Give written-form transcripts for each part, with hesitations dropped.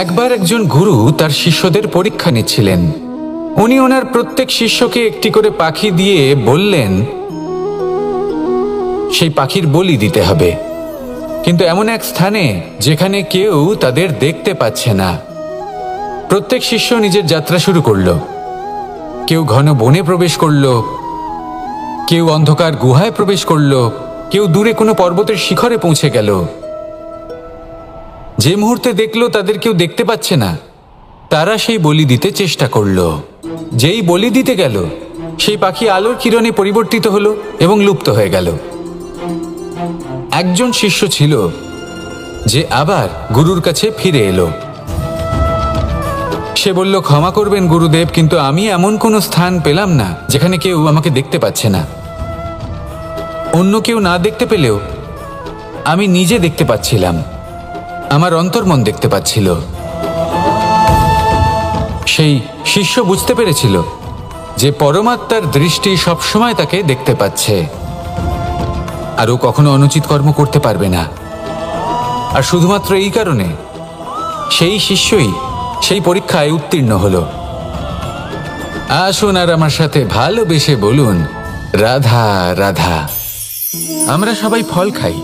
একবার একজন গুরু তার শিষ্যদের পরীক্ষা নিচ্ছিলেন। উনি ওনার প্রত্যেক শিষ্যকে একটি করে পাখি দিয়ে বললেন সেই পাখির বলি দিতে হবে, কিন্তু এমন এক স্থানে যেখানে কেউ তাদের দেখতে পাচ্ছে না। প্রত্যেক শিষ্য নিজের যাত্রা শুরু করল। কেউ ঘন বনে প্রবেশ করল, কেউ অন্ধকার গুহায় প্রবেশ করল, কেউ দূরে কোনো পর্বতের শিখরে পৌঁছে গেল। যে মুহূর্তে দেখলো তাদের কেউ দেখতে পাচ্ছে না, তারা সেই বলি দিতে চেষ্টা করল। যেই বলি দিতে গেল, সেই পাখি আলোর কিরণে পরিবর্তিত হলো এবং লুপ্ত হয়ে গেল। একজন শিষ্য ছিল যে আবার গুরুর কাছে ফিরে এলো। সে বলল, ক্ষমা করবেন গুরুদেব, কিন্তু আমি এমন কোনো স্থান পেলাম না যেখানে কেউ আমাকে দেখতে পাচ্ছে না। অন্য কেউ না দেখতে পেলেও আমি নিজে দেখতে পাচ্ছিলাম, আমার অন্তর্মন দেখতে পাচ্ছিল। সেই শিষ্য বুঝতে পেরেছিল যে পরমাত্মার দৃষ্টি সবসময় তাকে দেখতে পাচ্ছে, আর ও কখনো অনুচিত কর্ম করতে পারবে না। আর শুধুমাত্র এই কারণে সেই শিষ্যই সেই পরীক্ষায় উত্তীর্ণ হলো। আসুন আর আমার সাথে ভালোবেসে বলুন, রাধা রাধা। আমরা সবাই ফল খাই,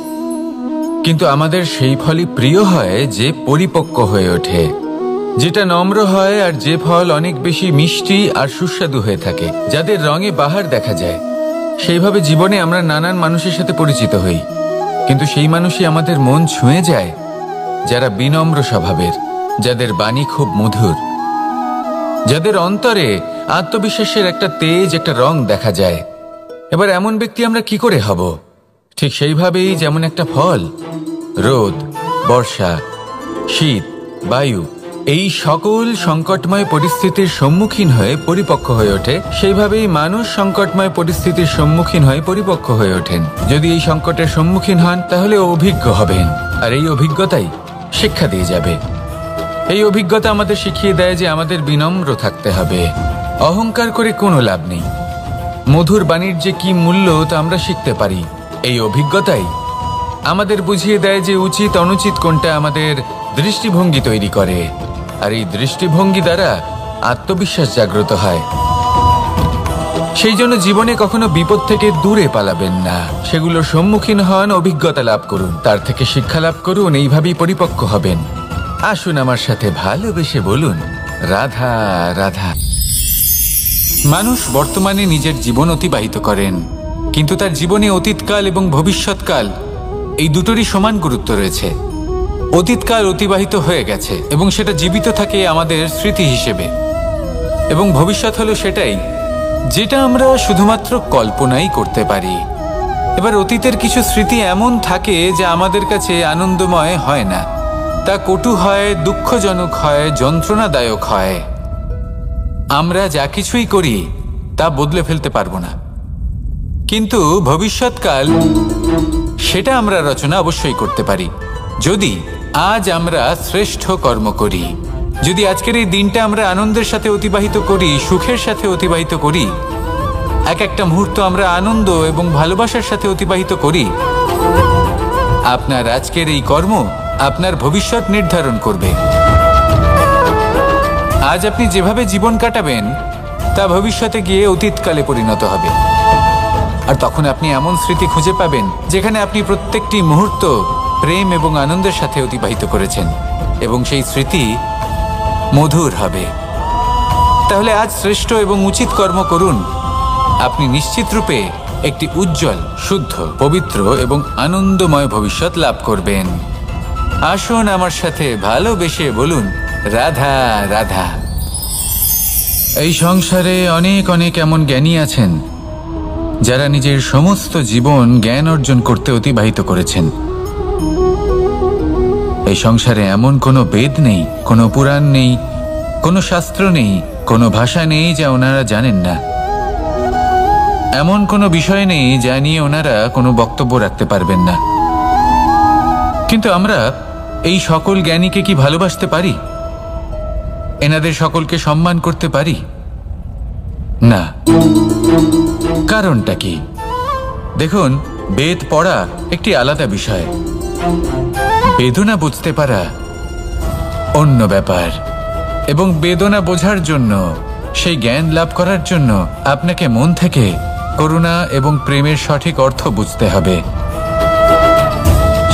কিন্তু আমাদের সেই ফলই প্রিয় হয় যে পরিপক্ক হয়ে ওঠে, যেটা নম্র হয়, আর যে ফল অনেক বেশি মিষ্টি আর সুস্বাদু হয়ে থাকে, যাদের রঙে বাহার দেখা যায়। সেইভাবে জীবনে আমরা নানান মানুষের সাথে পরিচিত হই, কিন্তু সেই মানুষই আমাদের মন ছুঁয়ে যায় যারা বিনম্র স্বভাবের, যাদের বাণী খুব মধুর, যাদের অন্তরে আত্মবিশ্বাসের একটা তেজ, একটা রং দেখা যায়। এবার এমন ব্যক্তি আমরা কি করে হব? ঠিক সেইভাবেই যেমন একটা ফল রোদ, বর্ষা, শীত, বায়ু এই সকল সংকটময় পরিস্থিতির সম্মুখীন হয়ে পরিপক্ক হয়ে ওঠে, সেইভাবেই মানুষ সংকটময় পরিস্থিতির সম্মুখীন হয়ে পরিপক্ক হয়ে ওঠেন। যদি এই সংকটের সম্মুখীন হন তাহলে অভিজ্ঞ হবেন, আর এই অভিজ্ঞতাই শিক্ষা দিয়ে যাবে। এই অভিজ্ঞতা আমাদের শিখিয়ে দেয় যে আমাদের বিনম্র থাকতে হবে। অহংকার করে কোনো লাভ নেই। মধুর বাণীর যে কি মূল্য তা আমরা শিখতে পারি। এই অভিজ্ঞতাই আমাদের বুঝিয়ে দেয় যে উচিত অনুচিত কোনটা আমাদের দৃষ্টিভঙ্গি তৈরি করে, আর এই দৃষ্টিভঙ্গি দ্বারা আত্মবিশ্বাস জাগ্রত হয়। সেই জন্য জীবনে কখনো বিপদ থেকে দূরে পালাবেন না, সেগুলোর সম্মুখীন হন, অভিজ্ঞতা লাভ করুন, তার থেকে শিক্ষা লাভ করুন, এইভাবেই পরিপক্ক হবেন। আসুন আমার সাথে ভালোবেসে বলুন, রাধা রাধা। মানুষ বর্তমানে নিজের জীবন অতিবাহিত করেন, কিন্তু তার জীবনে অতীতকাল এবং ভবিষ্যৎকাল এই দুটোরই সমান গুরুত্ব রয়েছে। অতীতকাল অতিবাহিত হয়ে গেছে এবং সেটা জীবিত থাকে আমাদের স্মৃতি হিসেবে, এবং ভবিষ্যৎ হলো সেটাই যেটা আমরা শুধুমাত্র কল্পনাই করতে পারি। এবার অতীতের কিছু স্মৃতি এমন থাকে যা আমাদের কাছে আনন্দময় হয় না, তা কটু হয়, দুঃখজনক হয়, যন্ত্রণাদায়ক হয়। আমরা যা কিছুই করি তা বদলে ফেলতে পারবো না, কিন্তু ভবিষ্যৎকাল সেটা আমরা রচনা অবশ্যই করতে পারি, যদি আজ আমরা শ্রেষ্ঠ কর্ম করি। যদি আজকের এই দিনটা আমরা আনন্দের সাথে অতিবাহিত করি, সুখের সাথে অতিবাহিত করি, এক একটা মুহূর্ত আমরা আনন্দ এবং ভালোবাসার সাথে অতিবাহিত করি, আপনার আজকের এই কর্ম আপনার ভবিষ্যৎ নির্ধারণ করবে। আজ আপনি যেভাবে জীবন কাটাবেন তা ভবিষ্যতে গিয়ে অতীতকালে পরিণত হবে, আর তখন আপনি এমন স্মৃতি খুঁজে পাবেন যেখানে আপনি প্রত্যেকটি মুহূর্ত প্রেম এবং আনন্দের সাথে অতিবাহিত করেছেন, এবং সেই স্মৃতি মধুর হবে। তাহলে আজ শ্রেষ্ঠ এবং উচিত কর্ম করুন, আপনি নিশ্চিত রূপে একটি উজ্জ্বল, শুদ্ধ, পবিত্র এবং আনন্দময় ভবিষ্যৎ লাভ করবেন। আসুন আমার সাথে ভালোবেসে বলুন, রাধা রাধা। এই সংসারে অনেক অনেক এমন জ্ঞানী আছেন যারা নিজের সমস্ত জীবন জ্ঞান অর্জন করতে অতিবাহিত করেছেন। এই সংসারে এমন কোনো বেদ নেই, কোনো পুরাণ নেই, কোনো শাস্ত্র নেই, কোনো ভাষা নেই যা ওনারা জানেন না। এমন কোনো বিষয় নেই যা নিয়ে ওনারা কোনো বক্তব্য রাখতে পারবেন না। কিন্তু আমরা এই সকল জ্ঞানীকে কি ভালোবাসতে পারি? এনাদের সকলকে সম্মান করতে পারি না। কারণটা কি? দেখুন, বেদ পড়া একটি আলাদা বিষয়, বেদনা বুঝতে পারা অন্য ব্যাপার। এবং বেদনা বোঝার জন্য, সেই জ্ঞান লাভ করার জন্য আপনাকে মন থেকে করুণা এবং প্রেমের সঠিক অর্থ বুঝতে হবে।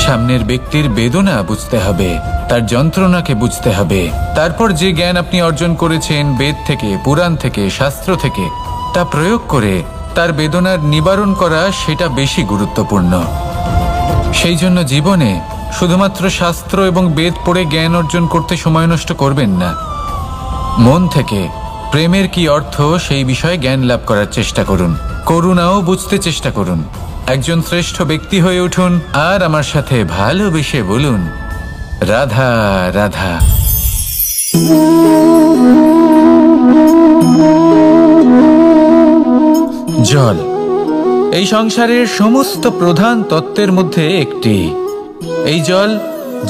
সামনের ব্যক্তির বেদনা বুঝতে হবে, তার যন্ত্রণাকে বুঝতে হবে। তারপর যে জ্ঞান আপনি অর্জন করেছেন বেদ থেকে, পুরাণ থেকে, শাস্ত্র থেকে, তা প্রয়োগ করে তার বেদনার নিবারণ করা, সেটা বেশি গুরুত্বপূর্ণ। সেই জন্য জীবনে শুধুমাত্র শাস্ত্র এবং বেদ পড়ে জ্ঞান অর্জন করতে সময় নষ্ট করবেন না। মন থেকে প্রেমের কি অর্থ সেই বিষয়ে জ্ঞান লাভ করার চেষ্টা করুন। করুণাও বুঝতে চেষ্টা করুন। একজন শ্রেষ্ঠ ব্যক্তি হয়ে উঠুন আর আমার সাথে ভালোবেসে বলুন, রাধা রাধা। জল এই সংসারের সমস্ত প্রধান তত্ত্বের মধ্যে একটি। এই জল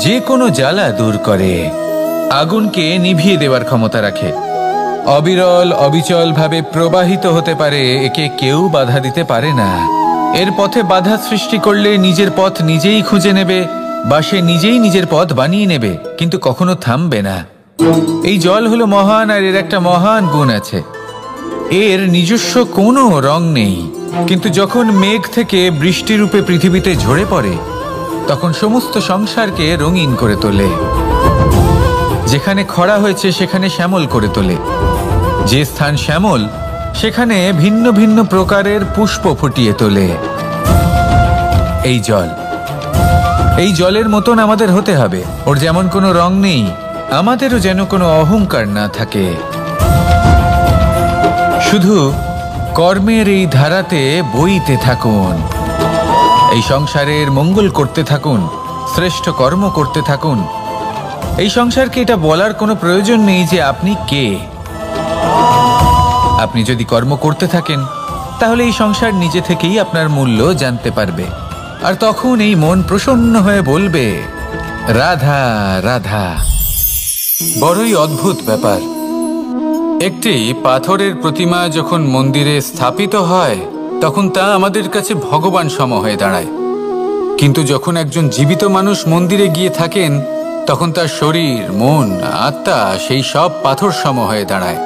যে কোনো জ্বালা দূর করে, আগুনকে নিভিয়ে দেওয়ার ক্ষমতা রাখে, অবিরল অবিচল ভাবে প্রবাহিত হতে পারে, একে কেউ বাধা দিতে পারে না। এর পথে বাধা সৃষ্টি করলে নিজের পথ নিজেই খুঁজে নেবে বা সে নিজেই নিজের পথ বানিয়ে নেবে, কিন্তু কখনো থামবে না। এই জল হলো মহান, আর এর একটা মহান গুণ আছে, এর নিজস্ব কোনো রং নেই। কিন্তু যখন মেঘ থেকে বৃষ্টিরূপে পৃথিবীতে ঝরে পড়ে, তখন সমস্ত সংসারকে রঙিন করে তোলে। যেখানে খরা হয়েছে সেখানে শ্যামল করে তোলে, যে স্থান শ্যামল সেখানে ভিন্ন ভিন্ন প্রকারের পুষ্প ফুটিয়ে তোলে। এই জল, এই জলের মতন আমাদের হতে হবে। ওর যেমন কোনো রং নেই, আমাদেরও যেন কোনো অহংকার না থাকে। শুধু কর্মের এই ধারাতে বইতে থাকুন, এই সংসারের মঙ্গল করতে থাকুন, শ্রেষ্ঠ কর্ম করতে থাকুন। এই সংসারকে এটা বলার কোনো প্রয়োজন নেই যে আপনি কে। আপনি যদি কর্ম করতে থাকেন, তাহলে এই সংসার নিজে থেকেই আপনার মূল্য জানতে পারবে। আর তখন এই মন প্রসন্ন হয়ে বলবে, রাধা রাধা। বড়ই অদ্ভুত ব্যাপার। একটি পাথরের প্রতিমা যখন মন্দিরে স্থাপিত হয়, তখন তা আমাদের কাছে ভগবান সম হয়ে দাঁড়ায়। কিন্তু যখন একজন জীবিত মানুষ মন্দিরে গিয়ে থাকেন, তখন তার শরীর, মন, আত্মা সেই সব পাথর সম হয়ে দাঁড়ায়।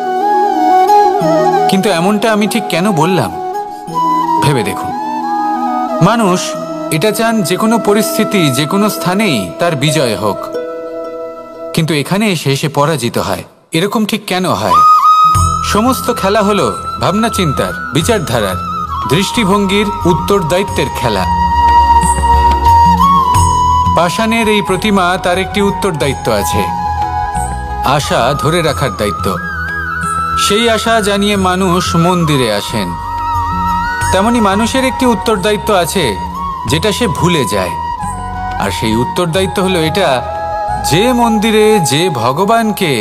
কিন্তু এমনটা আমি ঠিক কেন বললাম ভেবে দেখুন। মানুষ এটা চান যে কোনো পরিস্থিতি, যে কোনো স্থানেই তার বিজয় হোক, কিন্তু এখানে এসে সে পরাজিত হয়। এরকম ঠিক কেন হয়? সমস্ত খেলা হলো ভাবনা চিন্তার, বিচারধারার, দৃষ্টিভঙ্গির, উত্তরদায়িত্বের খেলা। পাষাণের এই প্রতিমা, তার একটি উত্তরদায়িত্ব আছে, আশা ধরে রাখার দায়িত্ব। সেই আশা জানিয়ে মানুষ মন্দিরে আসেন। তেমনি মানুষের একটি উত্তরদায়িত্ব আছে যেটা সে ভুলে যায়। আর সেই উত্তরদায়িত্ব হলো এটা, যে মন্দিরে যে ভগবানকে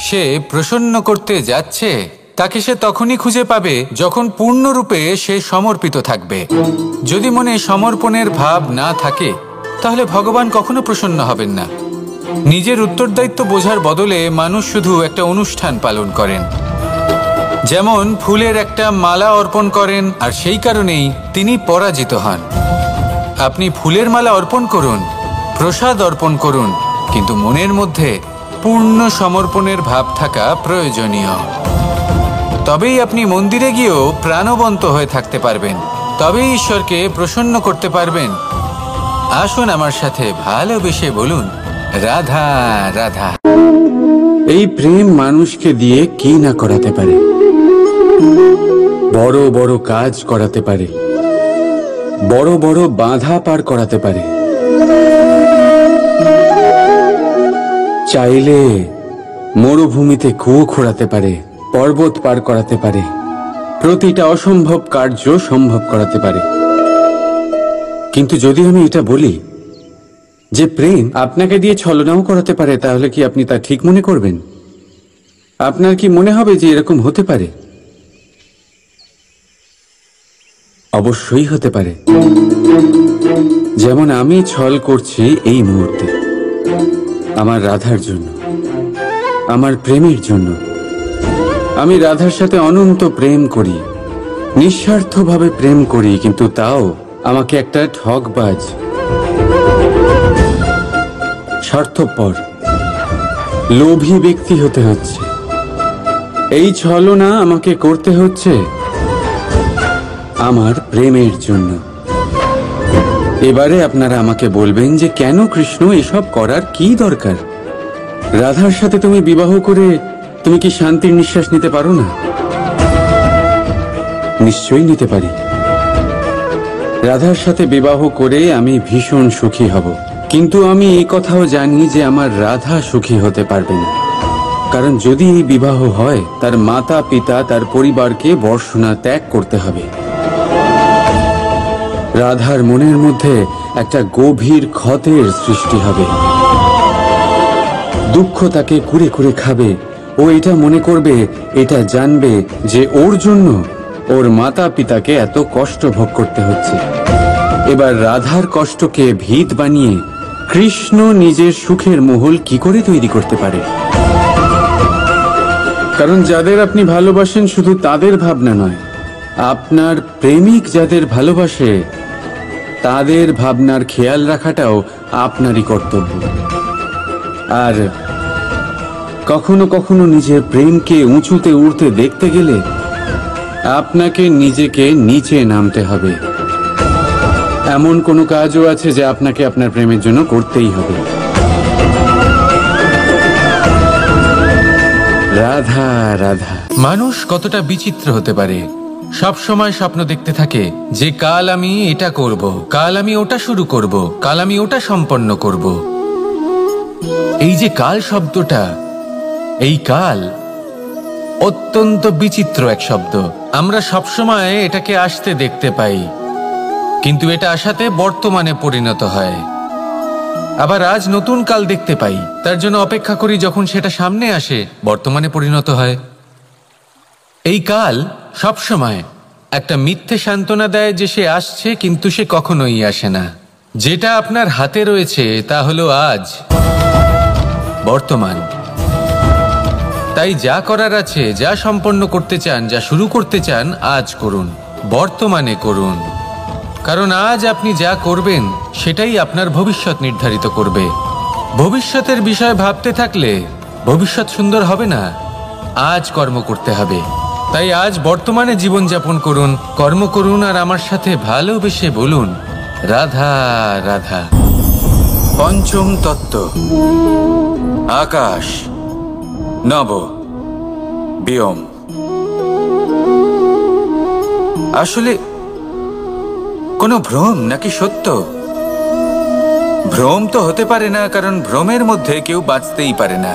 সে প্রসন্ন করতে যাচ্ছে, তাকে সে তখনই খুঁজে পাবে যখন পূর্ণরূপে সে সমর্পিত থাকবে। যদি মনে সমর্পণের ভাব না থাকে, তাহলে ভগবান কখনো প্রসন্ন হবেন না। নিজের উত্তরদায়িত্ব বোঝার বদলে মানুষ শুধু একটা অনুষ্ঠান পালন করেন। যেমন ফুলের একটা মালা অর্পণ করেন, আর সেই কারণেই তিনি পরাজিত হন। আপনি ফুলের মালা অর্পণ করুন, প্রসাদ অর্পণ করুন, কিন্তু মনের মধ্যে পূর্ণ সমর্পণের ভাব থাকা প্রয়োজনীয়। তবেই আপনি মন্দিরে গিয়েও প্রাণবন্ত হয়ে থাকতে পারবেন, তবেই ঈশ্বরকে প্রসন্ন করতে পারবেন। আসুন আমার সাথে ভালোবেসে বলুন, রাধা রাধা। এই প্রেম মানুষকে দিয়ে কি না করাতে পারে, বড় বড় কাজ করাতে পারে, বড় বড় বাধা পার করাতে পারে। চাইলে মরুভূমিতে কুয়ো খোঁড়াতে পারে, পর্বত পার করাতে পারে, প্রতিটা অসম্ভব কার্য সম্ভব করাতে পারে। কিন্তু যদি আমি এটা বলি যে প্রেম আপনাকে দিয়ে ছলনাও করাতে পারে, তাহলে কি আপনি তা ঠিক মনে করবেন? আপনার কি মনে হবে যে এরকম হতে পারে? অবশ্যই হতে পারে। যেমন আমি ছল করছি এই মুহূর্তে আমার রাধার জন্য, আমার প্রেমের জন্য। আমি রাধার সাথে অনন্ত প্রেম করি, নিঃস্বার্থভাবে প্রেম করি, কিন্তু তাও আমাকে একটা ঠকবাজ, স্বার্থপর, লোভী ব্যক্তি হতে হচ্ছে। এই ছলনা আমাকে করতে হচ্ছে আমার প্রেমের জন্য। এবারে আপনারা আমাকে বলবেন যে কেন কৃষ্ণ এসব করার কি দরকার? রাধার সাথে তুমি বিবাহ করে তুমি কি শান্তির নিঃশ্বাস নিতে পারো না? নিশ্চয়ই নিতে পারি। রাধার সাথে বিবাহ করে আমি ভীষণ সুখী হব, কিন্তু আমি এই কথাও জানি যে আমার রাধা সুখী হতে পারবে না। কারণ যদি এই বিবাহ হয়, তার মাতা পিতা তার পরিবারকে বর্ষণা ত্যাগ করতে হবে। রাধার মনের মধ্যে একটা গভীর ক্ষতের সৃষ্টি হবে। দুঃখ তাকে কুরে কুরে খাবে। ও এটা মনে করবে, এটা জানবে যে ওর জন্য ওর মাতা পিতাকে এত কষ্ট ভোগ করতে হচ্ছে। এবার রাধার কষ্টকে ভিত বানিয়ে কৃষ্ণ নিজের সুখের মহল কি করে তৈরি করতে পারে? কারণ যাদের আপনি ভালোবাসেন শুধু তাদের ভাবনা নয়, আপনার প্রেমিক যাদের ভালোবাসে তাদের ভাবনার খেয়াল রাখাটাও আপনারই কর্তব্য। আর কখনো কখনো নিজের প্রেমকে উঁচুতে উঠতে দেখতে গেলে আপনাকে নিজেকে নিচে নামতে হবে। এমন কোনো কাজও আছে যা আপনাকে আপনার প্রেমের জন্য করতেই হবে। রাধা রাধা। মানুষ কতটা বিচিত্র হতে পারে। সব সময় স্বপ্ন দেখতে থাকে যে কাল আমি এটা করব, কাল আমি ওটা শুরু করব, কাল আমি ওটা সম্পন্ন করব। এই যে কাল শব্দটা, এই কাল অত্যন্ত বিচিত্র এক শব্দ। আমরা সবসময় এটাকে আসতে দেখতে পাই, কিন্তু এটা আসাতে বর্তমানে পরিণত হয়। আবার আজ নতুন কাল দেখতে পাই, তার জন্য অপেক্ষা করি, যখন সেটা সামনে আসে বর্তমানে পরিণত হয়। এই কাল সবসময় একটা মিথ্যে সান্ত্বনা দেয় যে সে আসছে, কিন্তু সে কখনোই আসে না। যেটা আপনার হাতে রয়েছে তা হলো আজ, বর্তমান। তাই যা করার আছে, যা সম্পন্ন করতে চান, যা শুরু করতে চান, আজ করুন, বর্তমানে করুন। কারণ আজ আপনি যা করবেন সেটাই আপনার ভবিষ্যৎ নির্ধারিত করবে। ভবিষ্যতের বিষয় ভাবতে থাকলে ভবিষ্যৎ সুন্দর হবে না। আজ কর্ম করতে হবে। তাই আজ বর্তমানে জীবনযাপন করুন, কর্ম করুন, আর আমার সাথে ভালোবেসে বলুন রাধা রাধা। পঞ্চম তত্ত্ব, আকাশ, নব, ব্যোম। আসলে কোনো ভ্রম নাকি সত্য? ভ্রম তো হতে পারে না, কারণ ভ্রমের মধ্যে কেউ বাঁচতেই পারে না।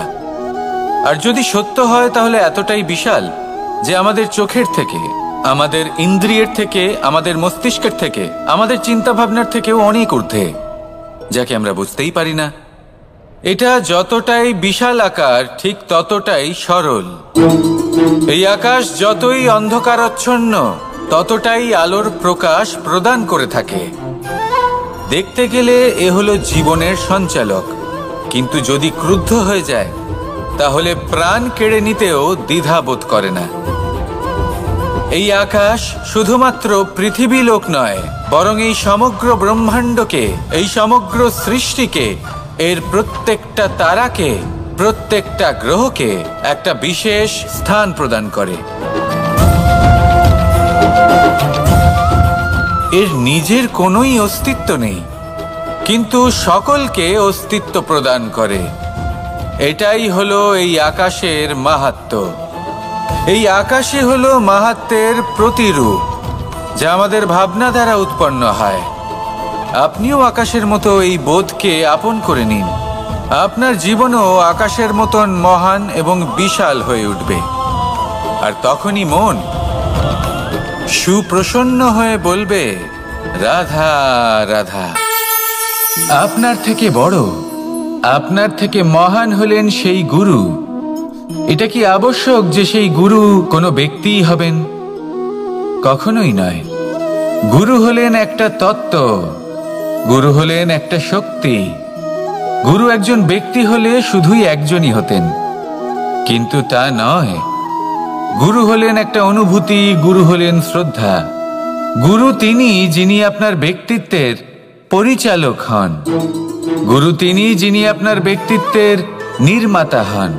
আর যদি সত্য হয় তাহলে এতটাই বিশাল যে আমাদের চোখের থেকে, আমাদের ইন্দ্রিয়ের থেকে, আমাদের মস্তিষ্কের থেকে, আমাদের চিন্তা ভাবনার থেকেও অনেক ঊর্ধ্বে, যাকে আমরা বুঝতেই পারি না। এটা যতটাই বিশাল আকার, ঠিক ততটাই সরল। এই আকাশ যতই অন্ধকারাচ্ছন্ন, ততটাই আলোর প্রকাশ প্রদান করে থাকে। দেখতে গেলে এ হলো জীবনের সঞ্চালক, কিন্তু যদি ক্রুদ্ধ হয়ে যায় তাহলে প্রাণ কেড়ে নিতেও দ্বিধা বোধ করে না। এই আকাশ শুধুমাত্র পৃথিবী লোক নয়, বরং এই সমগ্র ব্রহ্মাণ্ডকে, এই সমগ্র সৃষ্টিকে, এর প্রত্যেকটা তারাকে, প্রত্যেকটা গ্রহকে একটা বিশেষ স্থান প্রদান করে। এর নিজের কোনোই অস্তিত্ব নেই, কিন্তু সকলকে অস্তিত্ব প্রদান করে। এটাই হলো এই আকাশের মাহাত্ম্য। এই আকাশই হলো মাহাত্ম্যের প্রতিরূপ, যা আমাদের ভাবনা দ্বারা উৎপন্ন হয়। আপনিও আকাশের মতো এই বোধকে আপন করে নিন। আপনার জীবনও আকাশের মতন মহান এবং বিশাল হয়ে উঠবে। আর তখনই মন সুপ্রসন্ন হয়ে বলবে রাধা রাধা। আপনার থেকে বড়, আপনার থেকে মহান হলেন সেই গুরু। এটা কি আবশ্যক যে সেই গুরু কোনো ব্যক্তিই হবেন? কখনোই নয়। গুরু হলেন একটা তত্ত্ব, গুরু হলেন একটা শক্তি। গুরু একজন ব্যক্তি হলে শুধুই একজনই হতেন, কিন্তু তা নয়। গুরু হলেন একটা অনুভূতি, গুরু হলেন শ্রদ্ধা। গুরু তিনি যিনি আপনার ব্যক্তিত্বের পরিচালক হন। গুরু তিনি যিনি আপনার ব্যক্তিত্বের নির্মাতা হন।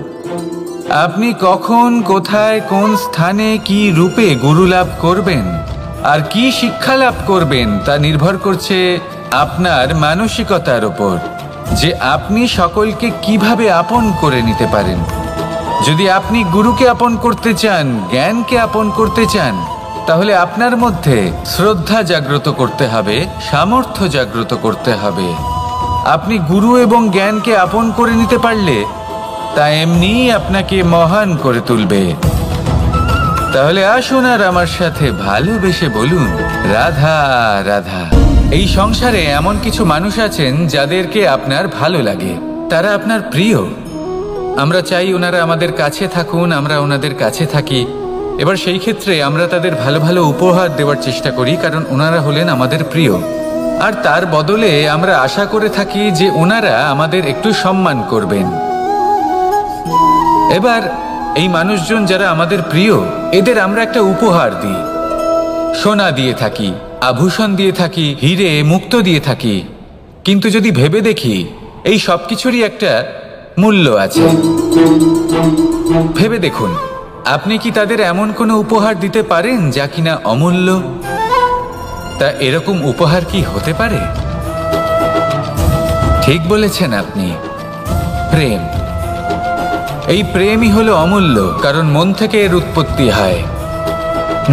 আপনি কখন, কোথায়, কোন স্থানে, কি রূপে গুরু লাভ করবেন আর কি শিক্ষা লাভ করবেন তা নির্ভর করছে আপনার মানসিকতার উপর, যে আপনি সকলকে কিভাবে আপন করে নিতে পারেন। যদি আপনি গুরুকে আপন করতে চান, জ্ঞানকে আপন করতে চান, তাহলে আপনার মধ্যে শ্রদ্ধা জাগ্রত করতে হবে, সামর্থ্য জাগ্রত করতে হবে। আপনি গুরু এবং জ্ঞানকে আপন করে নিতে পারলে তা এমনিই আপনাকে মহান করে তুলবে। তাহলে আসুন আর আমার সাথে ভালোবেসে বলুন, রাধা রাধা। এই সংসারে এমন কিছু মানুষ আছেন যাদেরকে আপনার ভালো লাগে, তারা আপনার প্রিয়। আমরা চাই ওনারা আমাদের কাছে থাকুন, আমরা ওনাদের কাছে থাকি। এবার সেই ক্ষেত্রে আমরা তাদের ভালো ভালো উপহার দেওয়ার চেষ্টা করি, কারণ ওনারা হলেন আমাদের প্রিয়। আর তার বদলে আমরা আশা করে থাকি যে ওনারা আমাদের একটু সম্মান করবেন। এবার এই মানুষজন যারা আমাদের প্রিয়, এদের আমরা একটা উপহার দিই। সোনা দিয়ে থাকি, আভূষণ দিয়ে থাকি, হিরে মুক্ত দিয়ে থাকি। কিন্তু যদি ভেবে দেখি, এই সব কিছুরই একটা মূল্য আছে। ভেবে দেখুন, আপনি কি তাদের এমন কোনো উপহার দিতে পারেন যা কিনা অমূল্য? তা এরকম উপহার কি হতে পারে? ঠিক বলেছেন আপনি, প্রেম। এই প্রেমই হলো অমূল্য, কারণ মন থেকে এর উৎপত্তি হয়।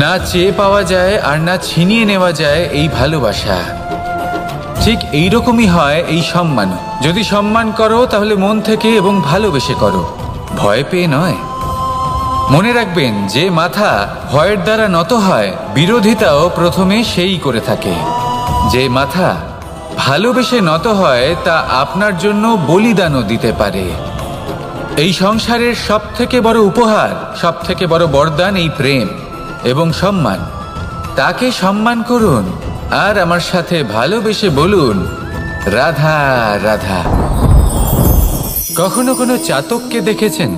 না চেয়ে পাওয়া যায় আর না ছিনিয়ে নেওয়া যায় এই ভালোবাসা। ঠিক এইরকমই হয় এই সম্মান। যদি সম্মান করো তাহলে মন থেকে এবং ভালোবেসে করো, ভয় পেয়ে নয়। মনে রাখবেন, যে মাথা ভয়ের দ্বারা নত হয়, বিরোধিতাও প্রথমে সেই করে থাকে। যে মাথা ভালোবেসে নত হয়, তা আপনার জন্য বলিদানও দিতে পারে। এই সংসারের সব থেকে বড় উপহার, সব থেকে বড় বরদান এই প্রেম এবং সম্মান। তাকে সম্মান করুন আর আমার সাথে ভালোবেসে বলুন, রাধা রাধা। কখনো কোনো চাতককে দেখেছেন?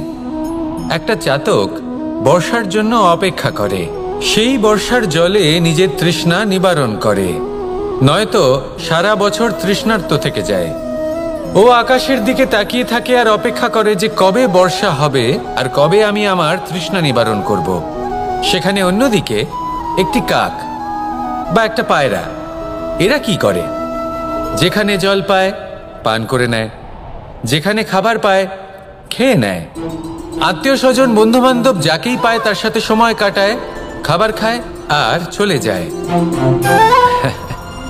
একটা চাতক বর্ষার জন্য অপেক্ষা করে। সেই বর্ষার জলে নিজের তৃষ্ণা নিবারণ করে, নয়তো সারা বছর তৃষ্ণার্ত থেকে যায়। ও আকাশের দিকে তাকিয়ে থাকে আর অপেক্ষা করে যে কবে বর্ষা হবে আর কবে আমি আমার তৃষ্ণা নিবারণ করব। সেখানে অন্যদিকে একটি কাক বা একটা পায়রা, এরা কি করে? যেখানে জল পায় পান করে নেয়, যেখানে খাবার পায় খেয়ে নেয়, আত্মীয় স্বজন বন্ধু বান্ধব যাকেই পায় তার সাথে সময় কাটায়, খাবার খায় আর চলে যায়।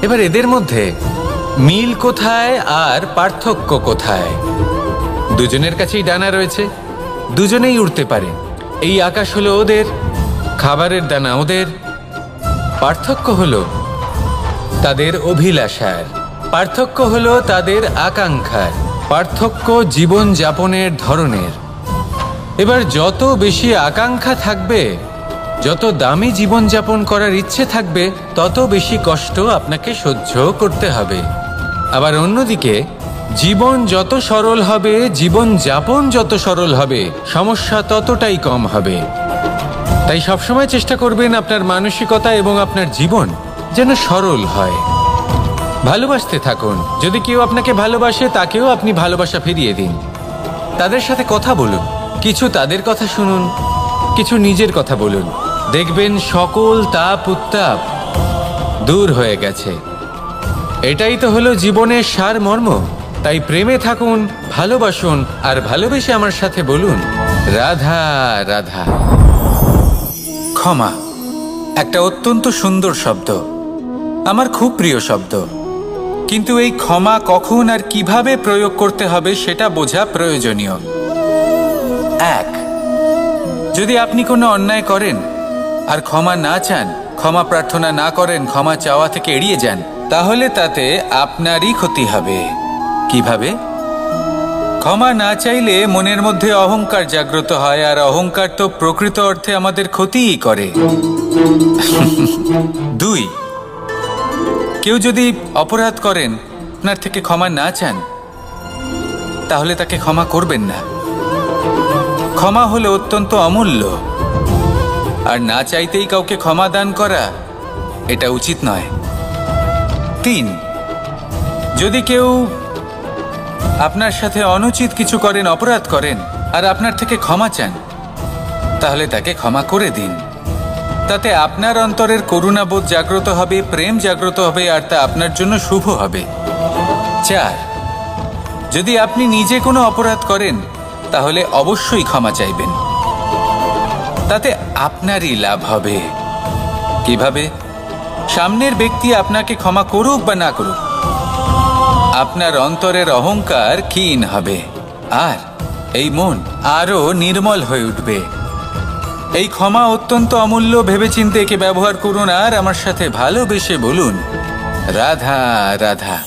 এবার এদের মধ্যে মিল কোথায় আর পার্থক্য কোথায়? দুজনের কাছেই ডানা রয়েছে, দুজনেই উড়তে পারে। এই আকাশ হলো ওদের, খাবারের দানা ওদের। পার্থক্য হলো তাদের অভিলাষার, পার্থক্য হলো তাদের আকাঙ্ক্ষার, পার্থক্য জীবন যাপনের ধরনের। এবার যত বেশি আকাঙ্ক্ষা থাকবে, যত দামি জীবনযাপন করার ইচ্ছে থাকবে, তত বেশি কষ্ট আপনাকে সহ্য করতে হবে। আবার অন্যদিকে জীবন যত সরল হবে, জীবন যাপন যত সরল হবে, সমস্যা ততটাই কম হবে। তাই সবসময় চেষ্টা করবেন আপনার মানসিকতা এবং আপনার জীবন যেন সরল হয়। ভালোবাসতে থাকুন। যদি কেউ আপনাকে ভালোবাসে, তাকেও আপনি ভালোবাসা ফিরিয়ে দিন। তাদের সাথে কথা বলুন, কিছু তাদের কথা শুনুন, কিছু নিজের কথা বলুন। দেখবেন সকল তাপ উত্তাপ দূর হয়ে গেছে। এটাই তো হলো জীবনের সারমর্ম। তাই প্রেমে থাকুন, ভালোবাসুন, আর ভালোবেসে আমার সাথে বলুন, রাধা রাধা। ক্ষমা একটা অত্যন্ত সুন্দর শব্দ, আমার খুব প্রিয় শব্দ। কিন্তু এই ক্ষমা কখন আর কিভাবে প্রয়োগ করতে হবে সেটা বোঝা প্রয়োজনীয়। এক, যদি আপনি কোনো অন্যায় করেন আর ক্ষমা না চান, ক্ষমা প্রার্থনা না করেন, ক্ষমা চাওয়া থেকে এড়িয়ে যান, তাহলে তাতে আপনারই ক্ষতি হবে। কিভাবে? ক্ষমা না চাইলে মনের মধ্যে অহংকার জাগ্রত হয়, আর অহংকার তো প্রকৃত অর্থে আমাদের ক্ষতিই করে। দুই, কেউ যদি অপরাধ করেন, আপনার থেকে ক্ষমা না চান, তাহলে তাকে ক্ষমা করবেন না। ক্ষমা হলো অত্যন্ত অমূল্য, আর না চাইতেই কাউকে ক্ষমা দান করা এটা উচিত নয়। তিন, যদি কেউ আপনার সাথে অনুচিত কিছু করেন, অপরাধ করেন, আর আপনার থেকে ক্ষমা চান, তাহলে তাকে ক্ষমা করে দিন। তাতে আপনার অন্তরের করুণাবোধ জাগ্রত হবে, প্রেম জাগ্রত হবে, আর তা আপনার জন্য শুভ হবে। 4, যদি আপনি নিজে কোনো অপরাধ করেন তাহলে অবশ্যই ক্ষমা চাইবেন। তাতে আপনারই লাভ হবে। কিভাবে? সামনের ব্যক্তি আপনাকে ক্ষমা করুক বা না করুক, আপনার অন্তরের অহংকার ক্ষীণ হবে, আর এই মন আরো নির্মল হয়ে উঠবে। এই ক্ষমা অত্যন্ত অমূল্য, ভেবেচিন্তে একে ব্যবহার করুন আর আমার সাথে ভালোবেসে বলুন, রাধা রাধা।